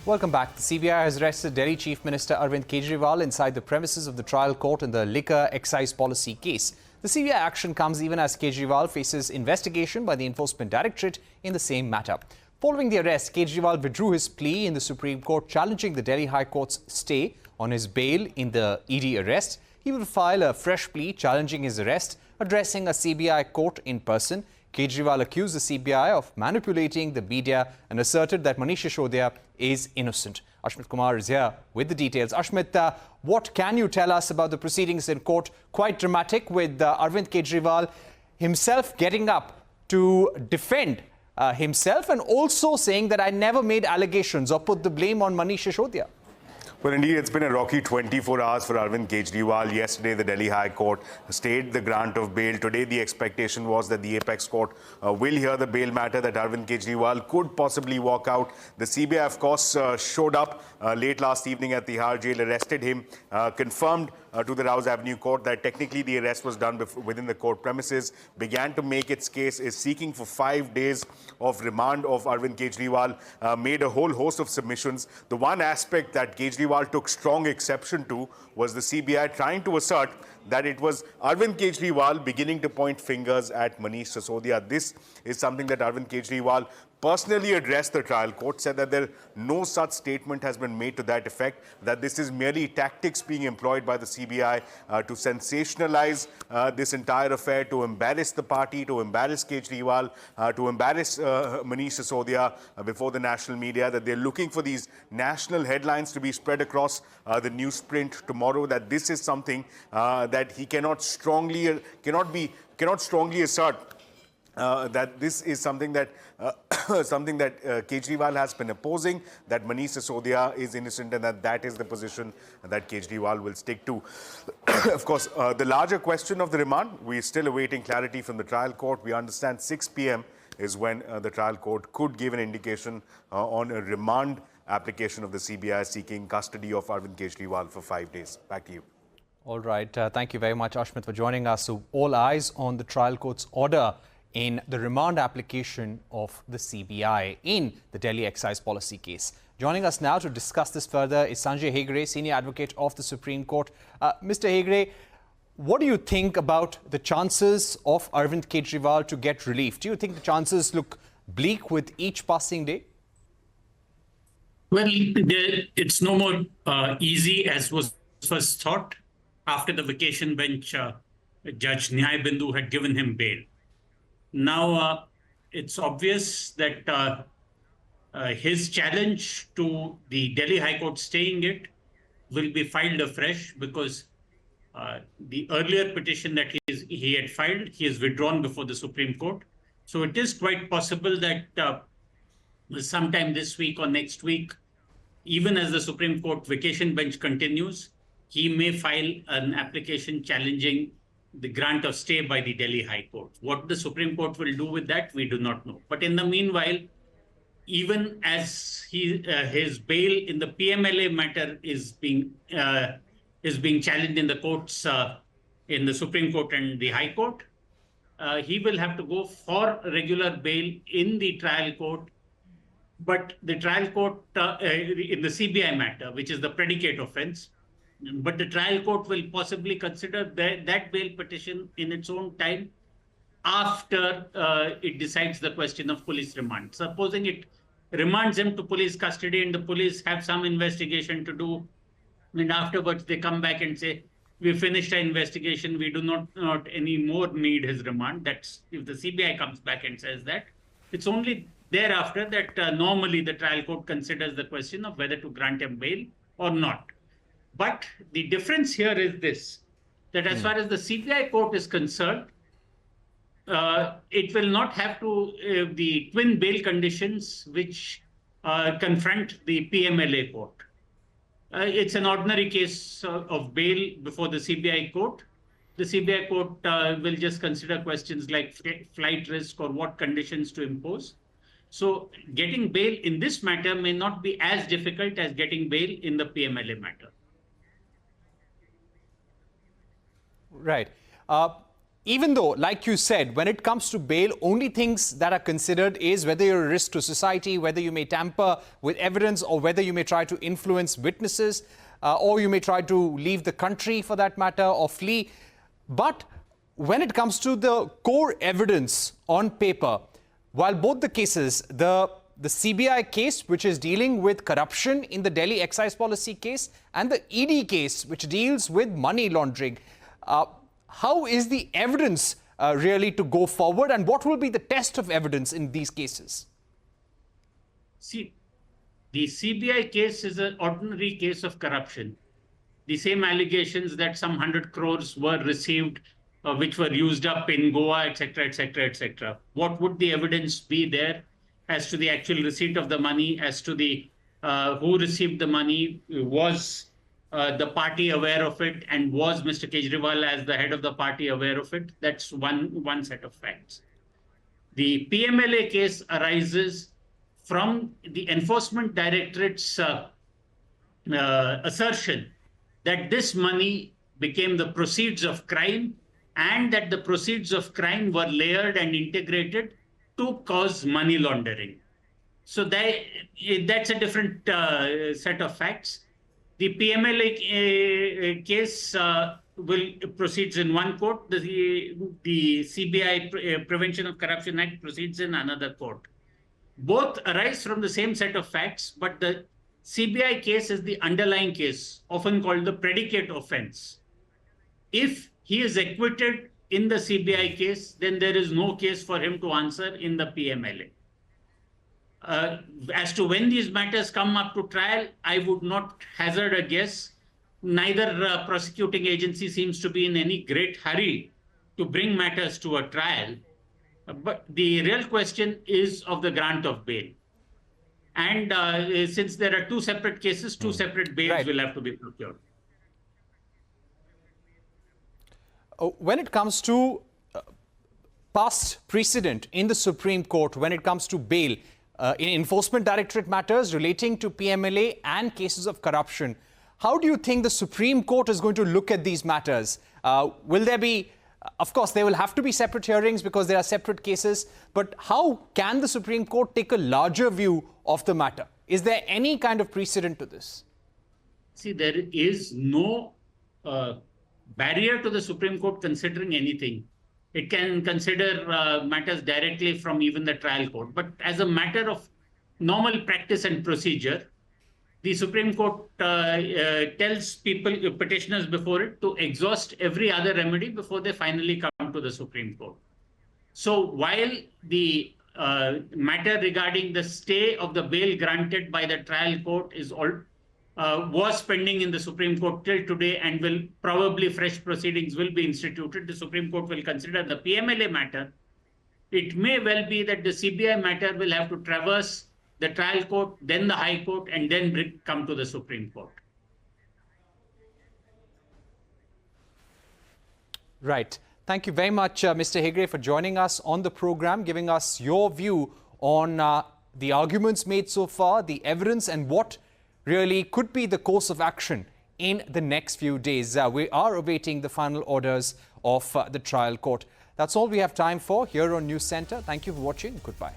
Welcome back. The CBI has arrested Delhi Chief Minister Arvind Kejriwal inside the premises of the trial court in the liquor excise policy case. The CBI action comes even as Kejriwal faces investigation by the Enforcement Directorate in the same matter. Following the arrest, Kejriwal withdrew his plea in the Supreme Court, challenging the Delhi High Court's stay on his bail in the ED arrest. He will file a fresh plea challenging his arrest, addressing a CBI court in person. Kejriwal accused the CBI of manipulating the media and asserted that Manish Sisodia is innocent. Ashmit Kumar is here with the details. Ashmit, what can you tell us about the proceedings in court? Quite dramatic, with Arvind Kejriwal himself getting up to defend himself and also saying that I never made allegations or put the blame on Manish Sisodia. Well, indeed, it's been a rocky 24 hours for Arvind Kejriwal. Yesterday, the Delhi High Court stayed the grant of bail. Today, the expectation was that the Apex Court will hear the bail matter, that Arvind Kejriwal could possibly walk out. The CBI, of course, showed up late last evening at Tihar jail, arrested him, confirmed to the Rouse Avenue Court that technically the arrest was done within the court premises, began to make its case, is seeking for 5 days of remand of Arvind Kejriwal, made a whole host of submissions. The one aspect that Kejriwal took strong exception to was the CBI trying to assert that it was Arvind Kejriwal beginning to point fingers at Manish Sisodia. This is something that Arvind Kejriwal personally addressed the trial court, said that no such statement has been made to that effect, that this is merely tactics being employed by the CBI to sensationalize this entire affair, to embarrass the party, to embarrass Kejriwal, to embarrass Manish Sisodia before the national media, that they're looking for these national headlines to be spread across the newsprint tomorrow, that this is something that he cannot strongly assert. That this is something that Kejriwal has been opposing, that Manish Sisodia is innocent, and that is the position that Kejriwal will stick to. Of course, the larger question of the remand, we're still awaiting clarity from the trial court. We understand 6 p.m. is when the trial court could give an indication on a remand application of the CBI seeking custody of Arvind Kejriwal for 5 days. Back to you. All right. Thank you very much, Ashmit, for joining us. So all eyes on the trial court's order in the remand application of the CBI in the Delhi excise policy case. Joining us now to discuss this further is Sanjay Hegde, Senior Advocate of the Supreme Court. Mr. Hegde, what do you think about the chances of Arvind Kejriwal to get relief? Do you think the chances look bleak with each passing day? Well, it's no more easy as was first thought after the vacation bench Judge Nyay Bindu had given him bail. Now, it's obvious that his challenge to the Delhi High Court staying it will be filed afresh, because the earlier petition that he had filed, he has withdrawn before the Supreme Court. So it is quite possible that sometime this week or next week, even as the Supreme Court vacation bench continues, he may file an application challenging the grant of stay by the Delhi High Court. What the Supreme Court will do with that, we do not know. But in the meanwhile, even as his bail in the PMLA matter is being challenged in the courts, in the Supreme Court and the High Court, he will have to go for regular bail in the trial court. But the trial court in the CBI matter, which is the predicate offense, but the trial court will possibly consider that bail petition in its own time after it decides the question of police remand. Supposing it remands him to police custody and the police have some investigation to do, and afterwards they come back and say, we finished our investigation, we do not anymore need his remand. That's if the CBI comes back and says that. It's only thereafter that normally the trial court considers the question of whether to grant him bail or not. But the difference here is this, that as far as the CBI court is concerned, it will not have to the twin bail conditions which confront the PMLA court. It's an ordinary case of bail before the CBI court. The CBI court will just consider questions like flight risk or what conditions to impose. So getting bail in this matter may not be as difficult as getting bail in the PMLA matter. Right. even though, like you said, when it comes to bail, only things that are considered is whether you're a risk to society, whether you may tamper with evidence, or whether you may try to influence witnesses, or you may try to leave the country for that matter, or flee. But when it comes to the core evidence on paper, while both the cases, the CBI case, which is dealing with corruption in the Delhi excise policy case, and the ED case, which deals with money laundering, how is the evidence really to go forward, and what will be the test of evidence in these cases? See, the CBI case is an ordinary case of corruption. The same allegations that some 100 crores were received, which were used up in Goa, etc., etc., etc. What would the evidence be there as to the actual receipt of the money, as to the who received the money, was the party aware of it, and was Mr. Kejriwal as the head of the party aware of it? That's one set of facts. The PMLA case arises from the Enforcement Directorate's assertion that this money became the proceeds of crime, and that the proceeds of crime were layered and integrated to cause money laundering. So that's a different set of facts. The PMLA case proceeds in one court. The CBI Prevention of Corruption Act proceeds in another court. Both arise from the same set of facts, but the CBI case is the underlying case, often called the predicate offense. If he is acquitted in the CBI case, then there is no case for him to answer in the PMLA. As to when these matters come up to trial, I would not hazard a guess. Neither prosecuting agency seems to be in any great hurry to bring matters to a trial. But the real question is of the grant of bail. And since there are two separate cases, two separate bails will have to be procured. When it comes to past precedent in the Supreme Court, when it comes to bail, in Enforcement Directorate matters relating to PMLA and cases of corruption, how do you think the Supreme Court is going to look at these matters? Will there be, of course, there will have to be separate hearings because there are separate cases, but how can the Supreme Court take a larger view of the matter? Is there any kind of precedent to this? See, there is no barrier to the Supreme Court considering anything. It can consider matters directly from even the trial court. But as a matter of normal practice and procedure, the Supreme Court tells petitioners before it, to exhaust every other remedy before they finally come to the Supreme Court. So while the matter regarding the stay of the bail granted by the trial court was pending in the Supreme Court till today, and will probably fresh proceedings will be instituted, the Supreme Court will consider the PMLA matter. It may well be that the CBI matter will have to traverse the trial court, then the High Court, and then come to the Supreme Court. Right. Thank you very much, Mr. Hegde, for joining us on the program, giving us your view on the arguments made so far, the evidence, and what really could be the course of action in the next few days. We are awaiting the final orders of the trial court. That's all we have time for here on News Center. Thank you for watching. Goodbye.